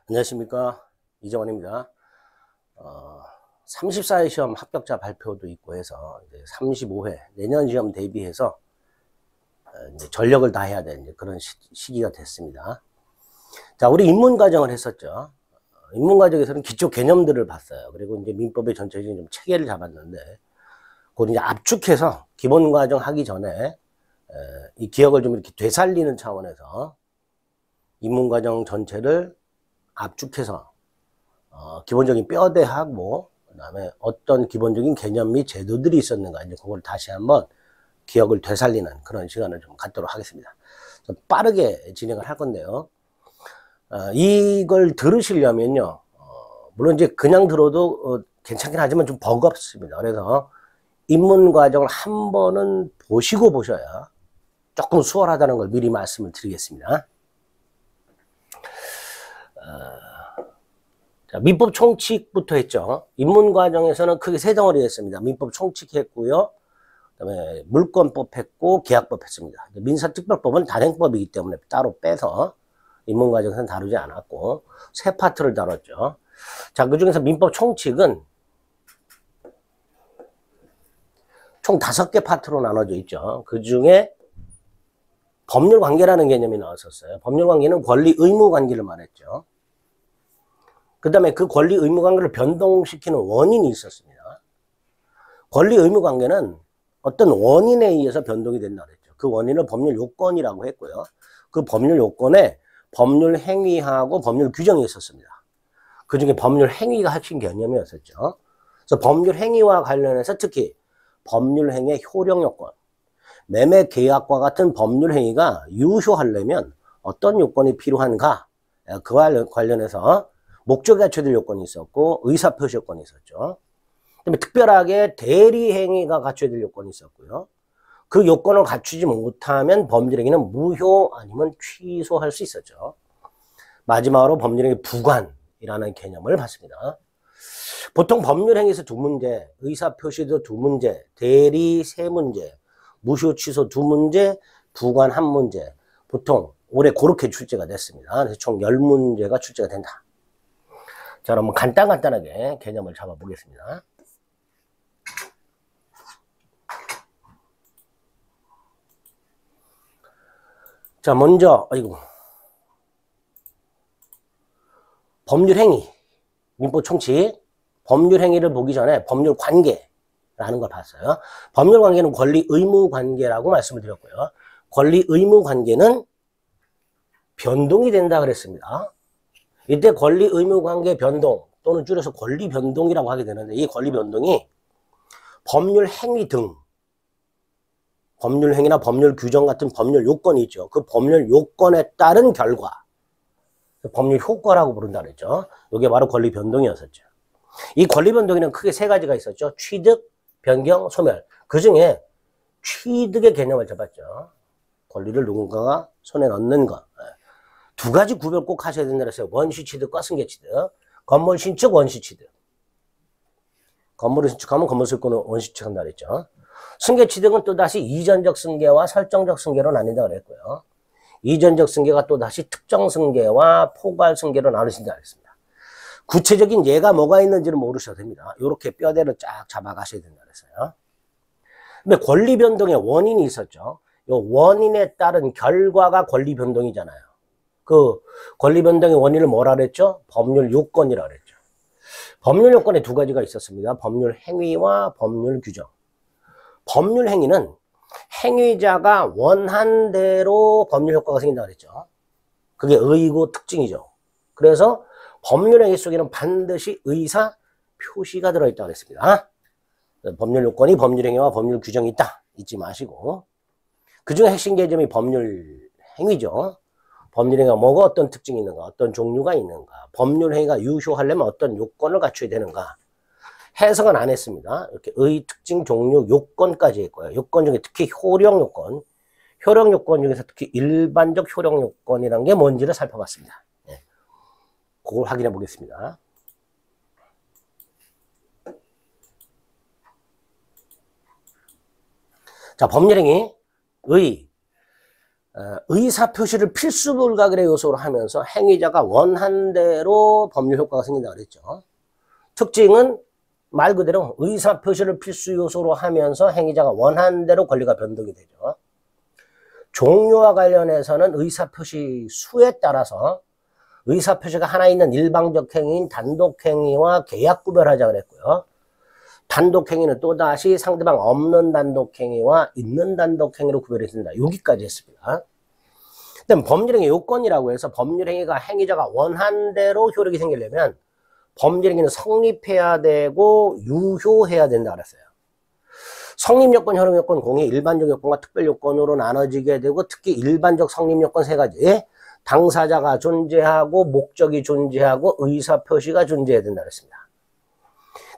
안녕하십니까, 이정원입니다. 34회 시험 합격자 발표도 있고 해서 이제 35회 내년 시험 대비해서 이제 전력을 다해야 되는 그런 시기가 됐습니다. 자, 우리 입문 과정을 했었죠. 입문 과정에서는 기초 개념들을 봤어요. 그리고 이제 민법의 전체적인 좀 체계를 잡았는데, 그걸 이제 압축해서 기본 과정 하기 전에 이 기억을 좀 이렇게 되살리는 차원에서 입문 과정 전체를 압축해서 기본적인 뼈대하고 그다음에 어떤 기본적인 개념 및 제도들이 있었는가, 이제 그걸 다시 한번 기억을 되살리는 그런 시간을 좀 갖도록 하겠습니다. 좀 빠르게 진행을 할 건데요. 이걸 들으시려면요, 물론 이제 그냥 들어도 괜찮긴 하지만 좀 버겁습니다. 그래서 입문 과정을 한 번은 보시고 보셔야 조금 수월하다는 걸 미리 말씀을 드리겠습니다. 자, 민법 총칙부터 했죠. 입문 과정에서는 크게 세 덩어리 했습니다. 민법 총칙 했고요. 그다음에 물권법 했고 계약법 했습니다. 민사특별법은 단행법이기 때문에 따로 빼서 입문 과정에서는 다루지 않았고 세 파트를 다뤘죠. 자, 그 중에서 민법 총칙은 총 5개 파트로 나눠져 있죠. 그 중에 법률 관계라는 개념이 나왔었어요. 법률 관계는 권리 의무 관계를 말했죠. 그 다음에 그 권리 의무 관계를 변동시키는 원인이 있었습니다. 권리 의무 관계는 어떤 원인에 의해서 변동이 된다 그랬죠. 그 원인을 법률 요건이라고 했고요. 그 법률 요건에 법률 행위하고 법률 규정이 있었습니다. 그 중에 법률 행위가 핵심 개념이었었죠. 그래서 법률 행위와 관련해서 특히 법률 행위의 효력 요건, 매매 계약과 같은 법률 행위가 유효하려면 어떤 요건이 필요한가, 그와 관련해서 목적에 갖춰야 될 요건이 있었고 의사표시 요건이 있었죠. 그다음에 특별하게 대리행위가 갖춰야 될 요건이 있었고요. 그 요건을 갖추지 못하면 법률행위는 무효 아니면 취소할 수 있었죠. 마지막으로 법률행위 부관이라는 개념을 봤습니다. 보통 법률행위에서 2문제, 의사표시도 2문제, 대리 3문제, 무효 취소 2문제, 부관 1문제, 보통 올해 그렇게 출제가 됐습니다. 그래서 총 10문제가 출제가 된다. 자, 그러면 간단하게 개념을 잡아보겠습니다. 자, 먼저, 법률행위, 민법 총칙, 법률행위를 보기 전에 법률관계라는 걸 봤어요. 법률관계는 권리 의무 관계라고 말씀을 드렸고요. 권리 의무 관계는 변동이 된다 그랬습니다. 이때 권리 의무 관계 변동 또는 줄여서 권리 변동이라고 하게 되는데, 이 권리 변동이 법률 행위 등 법률 행위나 법률 규정 같은 법률 요건이 있죠. 그 법률 요건에 따른 결과, 법률 효과라고 부른다 그랬죠. 이게 바로 권리 변동이었었죠. 이 권리 변동에는 크게 3가지가 있었죠. 취득, 변경, 소멸. 그 중에 취득의 개념을 잡았죠. 권리를 누군가가 손에 넣는 것. 2가지 구별 꼭 하셔야 된다 그랬어요. 원시취득과 승계취득. 건물 신축, 원시취득. 건물을 신축하면 건물 소유권을 원시취득한다 그랬죠. 승계취득은 또다시 이전적 승계와 설정적 승계로 나뉜다 그랬고요. 이전적 승계가 또다시 특정 승계와 포괄 승계로 나누신다 그랬습니다. 구체적인 예가 뭐가 있는지는 모르셔도 됩니다. 이렇게 뼈대를 쫙 잡아가셔야 된다 그랬어요. 근데 권리 변동의 원인이 있었죠. 이 원인에 따른 결과가 권리 변동이잖아요. 그 권리 변동의 원인을 뭐라 그랬죠? 법률 요건이라 그랬죠. 법률 요건에 2가지가 있었습니다. 법률 행위와 법률 규정. 법률 행위는 행위자가 원한 대로 법률 효과가 생긴다 그랬죠. 그게 의의고 특징이죠. 그래서 법률 행위 속에는 반드시 의사 표시가 들어있다 그랬습니다. 법률 요건이 법률 행위와 법률 규정이 있다 잊지 마시고, 그 중에 핵심 개념이 법률 행위죠. 법률 행위가 뭐가 어떤 특징이 있는가, 어떤 종류가 있는가, 법률 행위가 유효하려면 어떤 요건을 갖춰야 되는가. 해석은 안 했습니다. 이렇게 의, 특징, 종류, 요건까지 했고요. 요건 중에 특히 효력 요건, 효력 요건 중에서 특히 일반적 효력 요건이라는 게 뭔지를 살펴봤습니다. 예. 그걸 확인해 보겠습니다. 자, 법률행위, 의, 의사표시를 필수불가결의 요소로 하면서 행위자가 원한 대로 법률 효과가 생긴다고 그랬죠. 특징은 말 그대로 의사표시를 필수 요소로 하면서 행위자가 원한 대로 권리가 변동이 되죠. 종류와 관련해서는 의사표시 수에 따라서 의사표시가 하나 있는 일방적 행위인 단독행위와 계약 구별하자 그랬고요. 단독행위는 또다시 상대방 없는 단독행위와 있는 단독행위로 구별이 된다. 여기까지 했습니다. 그다음 법률행위 요건이라고 해서 법률행위가 행위자가 원한 대로 효력이 생기려면 법률행위는 성립해야 되고 유효해야 된다 그랬어요. 성립요건, 효력요건, 공의, 일반적 요건과 특별요건으로 나눠지게 되고 특히 일반적 성립요건 세 가지. 당사자가 존재하고 목적이 존재하고 의사표시가 존재해야 된다 그랬습니다.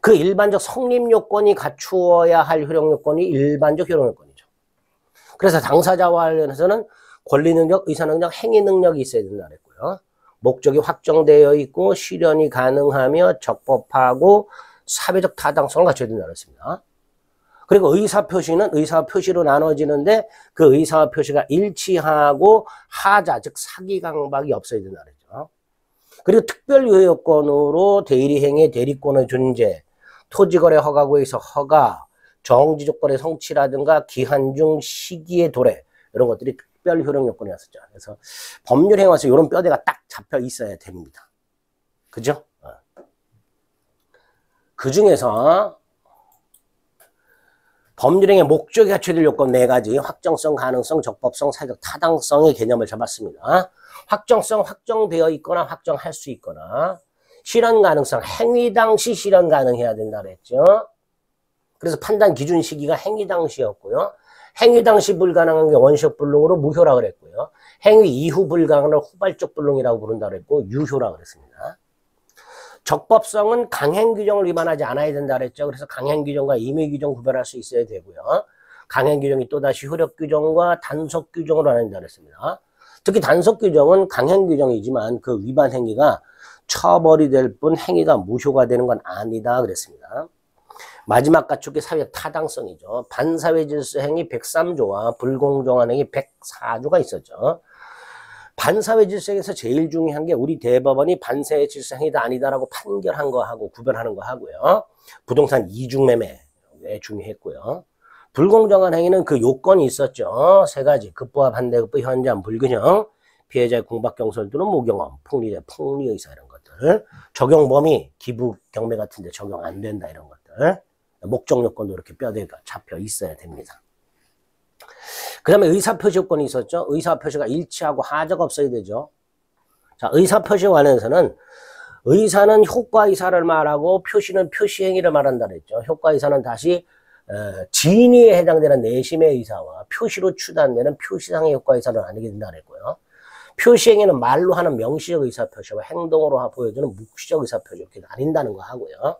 그 일반적 성립요건이 갖추어야 할 효력요건이 일반적 효력요건이죠. 그래서 당사자와 관련해서는 권리능력, 의사능력, 행위능력이 있어야 된다 그랬고요. 목적이 확정되어 있고 실현이 가능하며 적법하고 사회적 타당성을 갖춰야 된다 그랬습니다. 그리고 의사표시는 의사표시로 나눠지는데 그 의사표시가 일치하고 하자, 즉 사기 강박이 없어야 된다 그랬죠. 그리고 특별유효요건으로 대리행위, 대리권의 존재, 토지거래 허가구에서 허가, 정지조건의 성취라든가 기한 중 시기의 도래 이런 것들이 특별효력요건이었었죠. 그래서 법률행위에서 이런 뼈대가 딱 잡혀 있어야 됩니다. 그죠? 그 중에서 법률행위의 목적이 갖춰야 될 요건 네 가지, 확정성, 가능성, 적법성, 사회적 타당성의 개념을 잡았습니다. 확정성, 확정되어 있거나 확정할 수 있거나, 실현 가능성, 행위 당시 실현 가능해야 된다 그랬죠. 그래서 판단 기준 시기가 행위 당시였고요. 행위 당시 불가능한 게 원시적 불능으로 무효라 그랬고요. 행위 이후 불가능한 걸 후발적 불능이라고 부른다 그랬고 유효라 그랬습니다. 적법성은 강행 규정을 위반하지 않아야 된다 그랬죠. 그래서 강행 규정과 임의 규정 구별할 수 있어야 되고요. 강행 규정이 또다시 효력 규정과 단속 규정으로 나뉜다 그랬습니다. 특히 단속 규정은 강행 규정이지만 그 위반 행위가 처벌이 될 뿐 행위가 무효가 되는 건 아니다 그랬습니다. 마지막 가축의 사회적 타당성이죠. 반사회 질서 행위 103조와 불공정한 행위 104조가 있었죠. 반사회 질서에서 제일 중요한 게 우리 대법원이 반사회 질서 행위다 아니다라고 판결한 거하고 구별하는 거 하고요. 부동산 이중매매 중요했고요. 불공정한 행위는 그 요건이 있었죠. 세 가지. 급부와 반대급부, 현저한 불균형, 피해자의 공박경솔 또는 모경험, 폭리의 폭리의사 이런 것들. 적용 범위, 기부, 경매 같은 데 적용 안 된다 이런 것들. 목적 요건도 이렇게 뼈대가 잡혀 있어야 됩니다. 그 다음에 의사표시 요건이 있었죠. 의사표시가 일치하고 하자가 없어야 되죠. 자, 의사표시에 관해서는 의사는 효과의사를 말하고 표시는 표시행위를 말한다 그랬죠. 효과의사는 다시 진위에 해당되는 내심의 의사와 표시로 추단되는 표시상의 효과의사를 나누게 된다 그랬고요. 표시행위는 말로 하는 명시적 의사표시와 행동으로 보여주는 묵시적 의사표시 이렇게 나뉜다는 거 하고요.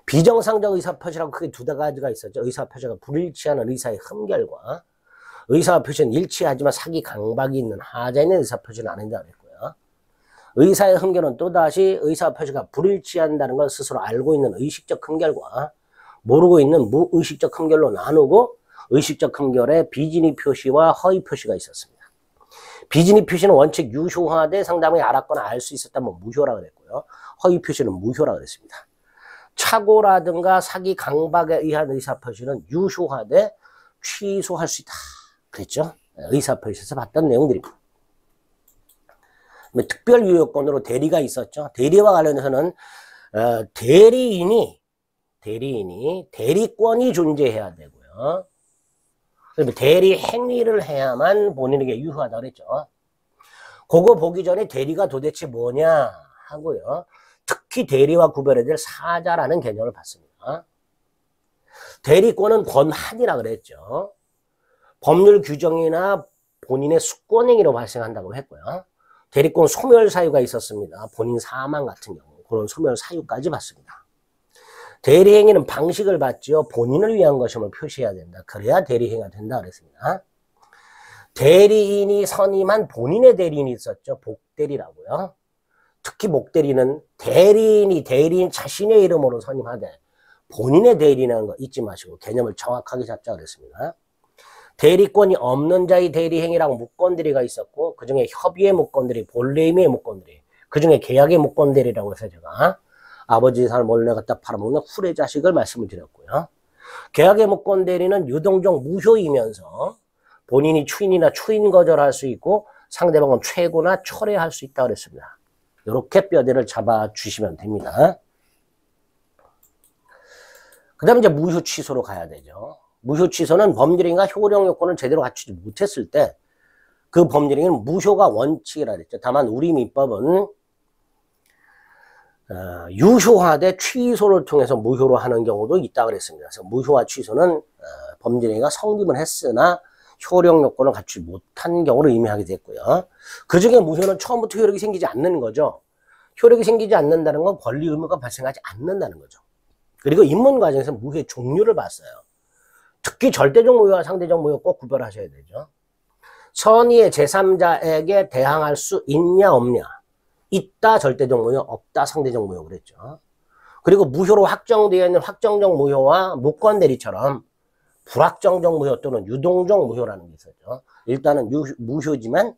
비정상적 의사표시라고 크게 두 가지가 있었죠. 의사표시가 불일치하는 의사의 흠결과 의사표시는 일치하지만 사기 강박이 있는 하자 있는 의사표시는 아닌다 그랬고요. 의사의 흠결은 또다시 의사표시가 불일치한다는 걸 스스로 알고 있는 의식적 흠결과 모르고 있는 무의식적 흠결로 나누고 의식적 흠결에 비진의 표시와 허위 표시가 있었습니다. 비진의 표시는 원칙 유효하되 상당히 알았거나 알 수 있었다면 무효라 그랬고요. 허위 표시는 무효라 그랬습니다. 착오라든가 사기 강박에 의한 의사표시는 유효하되 취소할 수 있다 그랬죠. 의사표시에서 봤던 내용들입니다. 특별유효건으로 대리가 있었죠. 대리와 관련해서는 대리인이 대리권이 존재해야 되고요. 대리 행위를 해야만 본인에게 유효하다 그랬죠. 그거 보기 전에 대리가 도대체 뭐냐 하고요. 특히 대리와 구별해야 될 사자라는 개념을 봤습니다. 대리권은 권한이라 그랬죠. 법률 규정이나 본인의 숙권행위로 발생한다고 했고요. 대리권 소멸 사유가 있었습니다. 본인 사망 같은 경우 그런 소멸 사유까지 봤습니다. 대리행위는 방식을 봤죠. 본인을 위한 것임을 표시해야 된다. 그래야 대리행위가 된다 그랬습니다. 대리인이 선임한 본인의 대리인이 있었죠. 복대리라고요. 특히 목대리는 대리인 자신의 이름으로 선임하되 본인의 대리인이라는 거 잊지 마시고 개념을 정확하게 잡자 그랬습니다. 대리권이 없는 자의 대리행위라고 무권대리가 있었고, 그 중에 협의의 무권대리, 본래임의 무권대리, 그 중에 계약의 무권대리라고 해서 제가 아버지 살 몰래 갖다 팔아먹는 후레 자식을 말씀을 드렸고요. 계약의 무권대리는 유동적 무효이면서 본인이 추인이나 추인 거절할 수 있고 상대방은 최고나 철회할 수 있다고 그랬습니다. 이렇게 뼈대를 잡아주시면 됩니다. 그 다음에 이제 무효 취소로 가야 되죠. 무효 취소는 법률행위가 효력 요건을 제대로 갖추지 못했을 때 그 법률행위는 무효가 원칙이라 그랬죠. 다만 우리 민법은 유효화돼 취소를 통해서 무효로 하는 경우도 있다고 그랬습니다. 그래서 무효화 취소는 법률행위가 성립은 했으나 효력 요건을 갖추지 못한 경우를 의미하게 됐고요. 그 중에 무효는 처음부터 효력이 생기지 않는 거죠. 효력이 생기지 않는다는 건 권리 의무가 발생하지 않는다는 거죠. 그리고 입문 과정에서 무효의 종류를 봤어요. 특히 절대적 무효와 상대적 무효 꼭 구별하셔야 되죠. 선의의 제3자에게 대항할 수 있냐 없냐. 있다 절대적 무효, 없다 상대적 무효 그랬죠. 그리고 무효로 확정되어 있는 확정적 무효와 무권대리처럼 불확정적 무효 또는 유동적 무효라는 게 있었죠. 일단은 무효지만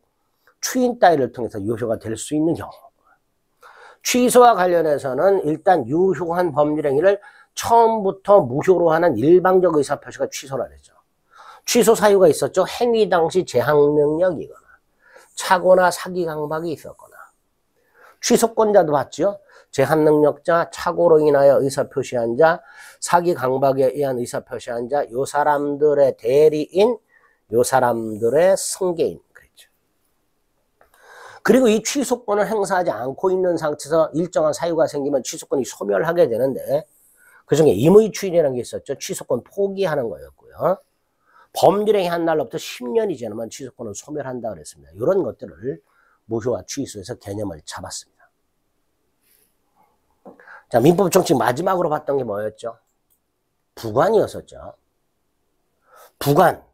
추인 따위를 통해서 유효가 될 수 있는 경우. 취소와 관련해서는 일단 유효한 법률행위를 처음부터 무효로 하는 일방적 의사표시가 취소라 그랬죠. 취소 사유가 있었죠. 행위 당시 제한 능력이거나 착오나 사기 강박이 있었거나. 취소권자도 봤죠. 제한 능력자, 착오로 인하여 의사표시한 자, 사기 강박에 의한 의사표시한 자, 요 사람들의 대리인, 요 사람들의 승계인 그랬죠. 그리고 이 취소권을 행사하지 않고 있는 상태에서 일정한 사유가 생기면 취소권이 소멸하게 되는데 그중에 임의 추인이라는 게 있었죠. 취소권 포기하는 거였고요. 법률행위 한 날로부터 10년이 지나면 취소권을 소멸한다 그랬습니다. 이런 것들을 무효와 취소에서 개념을 잡았습니다. 자, 민법 정칙 마지막으로 봤던 게 뭐였죠? 부관이었었죠. 부관.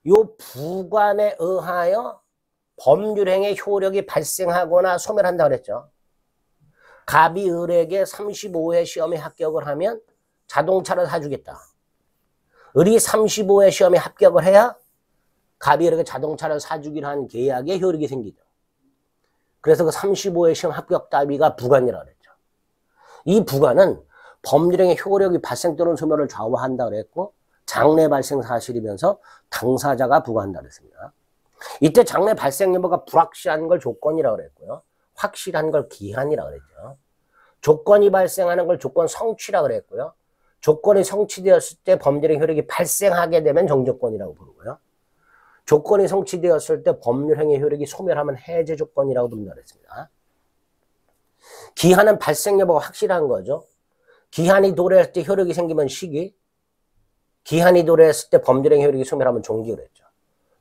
요 부관에 의하여 법률행위 효력이 발생하거나 소멸한다 그랬죠. 갑이 을에게 35회 시험에 합격을 하면 자동차를 사주겠다. 을이 35회 시험에 합격을 해야 갑이 을에게 자동차를 사주기로 한 계약에 효력이 생기죠. 그래서 그 35회 시험 합격 따위가 부관이라고 그랬죠. 이 부관은 법률행위 효력이 발생 또는 소멸을 좌우한다 그랬고 장래 발생 사실이면서 당사자가 부과한다 그랬습니다. 이때 장래 발생 여부가 불확실한 걸 조건이라고 그랬고요. 확실한 걸 기한이라고 그랬죠. 조건이 발생하는 걸 조건 성취라고 그랬고요. 조건이 성취되었을 때 법률의 효력이 발생하게 되면 정조건이라고 부르고요. 조건이 성취되었을 때 법률행위 효력이 소멸하면 해제 조건이라고 부른다고 했습니다. 기한은 발생 여부가 확실한 거죠. 기한이 도래했을 때 효력이 생기면 시기, 기한이 도래했을 때 법률행위 효력이 소멸하면 종기 그랬죠.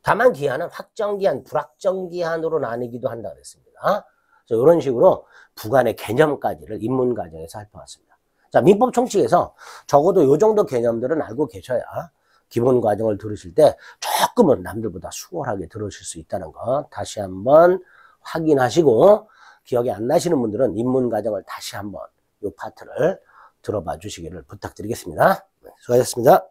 다만 기한은 확정기한, 불확정기한으로 나뉘기도 한다 그랬습니다. 그래서 이런 식으로 부관의 개념까지를 입문 과정에서 살펴봤습니다. 자, 민법 총칙에서 적어도 이 정도 개념들은 알고 계셔야 기본 과정을 들으실 때 조금은 남들보다 수월하게 들으실 수 있다는 거 다시 한번 확인하시고 기억이 안 나시는 분들은 입문 과정을 다시 한번 이 파트를 들어봐 주시기를 부탁드리겠습니다. 네, 수고하셨습니다.